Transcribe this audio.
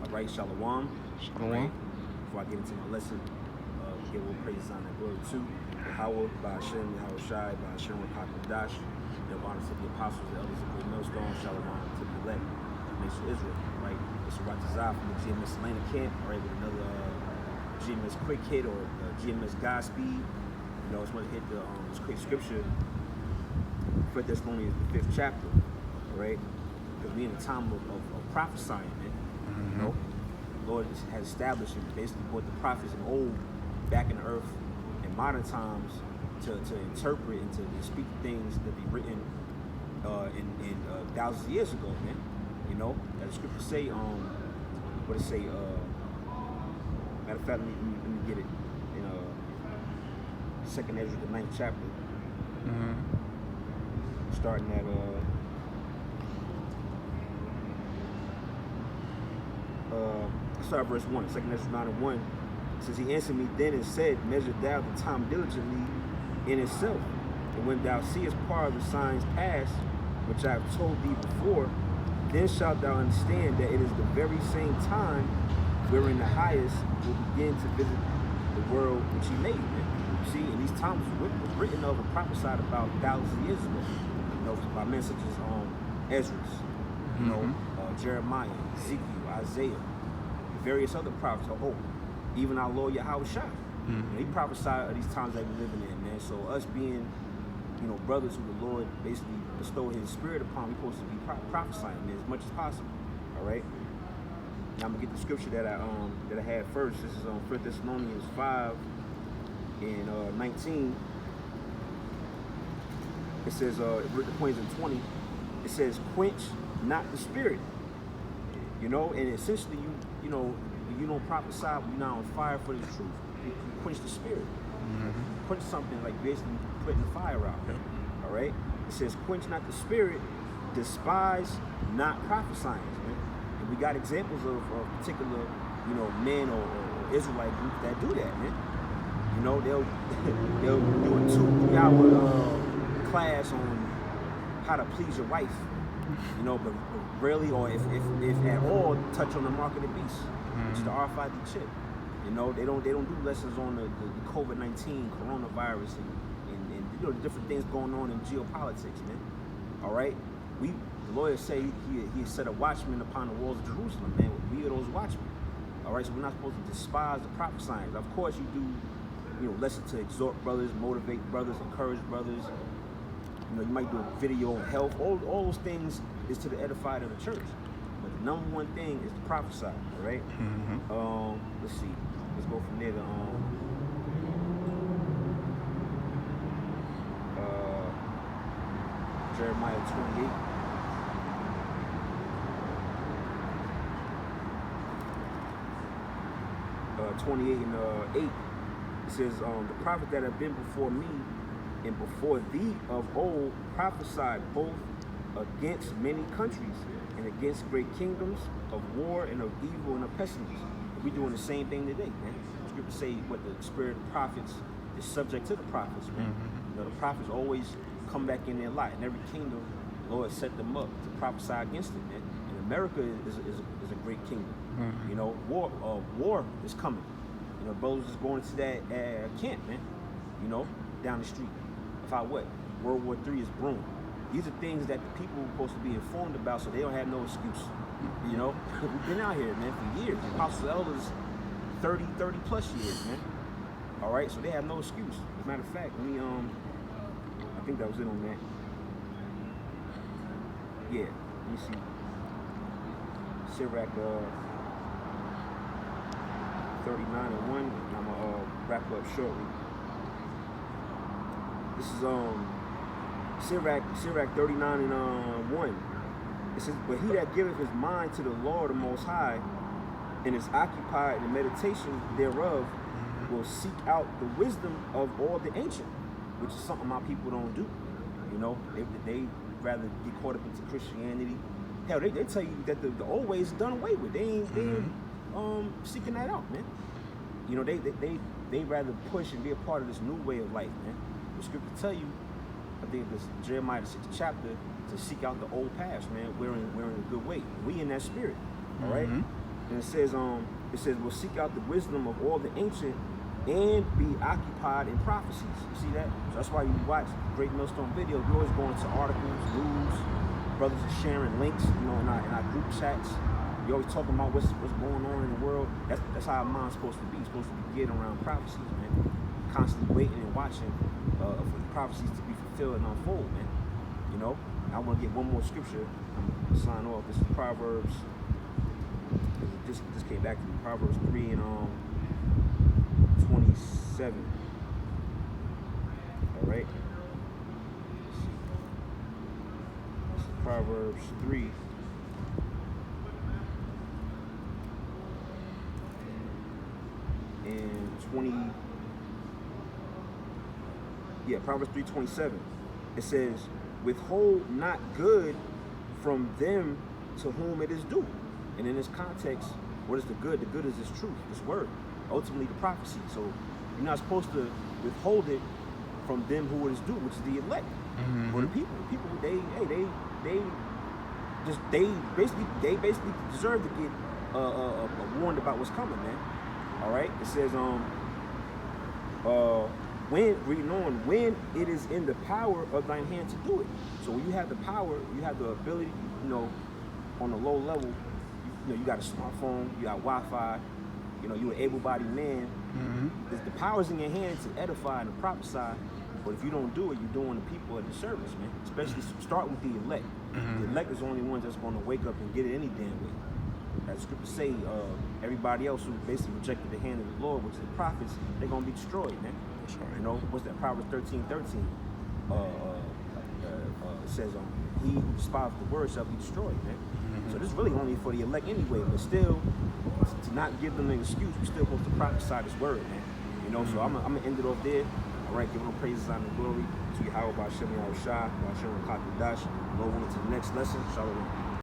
All right, Shalom. Shalom. All right. Before I get into my lesson, we give all praises on and glory to Yahweh, by Hashem, Yahweh Shai, by Hashem, Dash. Give honor to the apostles, the elders of the millstone, Shalom to the elect, the nation of Israel. All right, it's Ratazah from the GMS Atlanta camp. All right, with another GMS quick hit or GMS Godspeed. You know, I just want to hit this quick scripture. 1 Thessalonians, the 5th chapter. All right, because we're in a time of prophesying, man. You know, the Lord has established and basically brought the prophets of old back in the earth in modern times to interpret and to speak things that be written in thousands of years ago, man. You know, as the scriptures say, what it say, matter of fact, let me get it in 2nd Ezra, the 9th chapter, starting at start verse 1, 2nd Ezra 9:1. It says, he answered me then and said, measure thou the time diligently in itself, and when thou seest part of the signs past, which I have told thee before, then shalt thou understand that it is the very same time wherein the highest will begin to visit the world which he made. You see, and these times were written of and prophesied about thousands of years ago. You know, by men such as Ezra, you know, Jeremiah, Ezekiel, Isaiah, various other prophets of old, even our Lord Yahweh Shai. You know, he prophesied of these times that we're living in, man. So us being, you know, brothers who the Lord basically bestowed his spirit upon, we're supposed to be prophesying, man, as much as possible. All right. Now I'm gonna get the scripture that I had first. This is on 1 Thessalonians 5 and 19. It says, the point is in 20. It says, quench not the spirit. You know, and essentially you know, you don't prophesy when you're not on fire for the truth. You quench the spirit. Quench something like basically putting the fire out. All right. It says, quench not the spirit, despise not prophesying. Man. And we got examples of particular, you know, men or Israelite groups that do that, man. You know, they'll do a 2-3 hour class on how to please your wife. You know, but rarely, or if at all, touch on the mark of the beast, which is the RFID chip. You know, they don't do lessons on the COVID-19 coronavirus and you know, the different things going on in geopolitics, man. All right, the lawyers say he set a watchman upon the walls of Jerusalem, man. We are those watchmen. All right, so we're not supposed to despise the prophesying. Of course, you do, you know, lessons to exhort brothers, motivate brothers, encourage brothers. You know, you might do a video on health. All those things is to the edified of the church. But the number one thing is to prophesy, all right? Let's see. Let's go from there to Jeremiah 28. Uh, 28 and 8. It says, the prophet that have been before me and before thee of old prophesied both against many countries and against great kingdoms, of war and of evil and of pestilence. We're doing the same thing today, man. The scriptures say what the spirit of the prophets is subject to the prophets, man. You know, the prophets always come back in their light. In every kingdom, the Lord set them up to prophesy against it, man. And America is a great kingdom. You know, war is coming. You know, brothers is going to that camp, man. You know, down the street. About what? World War III is brewing. These are things that the people are supposed to be informed about, so they don't have no excuse. You know, we've been out here, man, for years. The apostles, elders, 30 plus years, man. All right, so they have no excuse. As a matter of fact, I think that was it on that. Yeah, let me see. Sirach 39 and 1. I'm gonna wrap up shortly. This is Sirach 39 and 1. It says, but he that giveth his mind to the Lord the Most High, and is occupied in the meditation thereof, will seek out the wisdom of all the ancient, which is something my people don't do. You know, they rather get caught up into Christianity. Hell, they tell you that the old ways done away with. They ain't seeking that out, man. You know, they rather push and be a part of this new way of life, man. The scripture tell you, I think it's Jeremiah the 6th chapter, to seek out the old past, man. We're in a good way. We in that spirit, all right? And it says, we'll seek out the wisdom of all the ancient and be occupied in prophecies. You see that? So that's why you watch Great Millstone videos. We always go into articles, news, brothers are sharing links, you know, in our group chats. We always talking about what's going on in the world. That's how our mind's supposed to be. It's supposed to be getting around prophecies, man. Constantly waiting and watching for the prophecies to be fulfilled and unfold, man. You know? I want to get one more scripture. I'm gonna sign off. This is Proverbs. This came back to me. Proverbs 3 and 27. All right. This is Proverbs 3. And 20. Yeah, Proverbs 3:27. It says, "Withhold not good from them to whom it is due." And in this context, what is the good? The good is this truth, this word, ultimately the prophecy. So you're not supposed to withhold it from them who it is due, which is the elect, or the people. The people, they basically deserve to get warned about what's coming, man. All right. It says, when it is in the power of thine hand to do it. So when you have the power, you have the ability, you know, on a low level. You know, you got a smartphone, you got Wi-Fi, you know, you're an able-bodied man. The power's in your hand to edify and to prophesy, but if you don't do it, you're doing the people a disservice, man. Especially start with the elect. The elect is the only ones that's going to wake up and get it any damn way. As the scriptures say, everybody else who basically rejected the hand of the Lord, which is the prophets, they're going to be destroyed, man. You know, what's that? Proverbs 13:13. It says, he who despises the word shall be destroyed, man. So this is really only for the elect anyway, but still, to not give them an excuse, we're still supposed to prophesy this word, man. You know, so I'm gonna end it off there. All right, give them praises, honor, and glory to Yahweh, Ba'ashem Yahushua, Ba'ashem Kakadash. Go on to the next lesson. Shalom.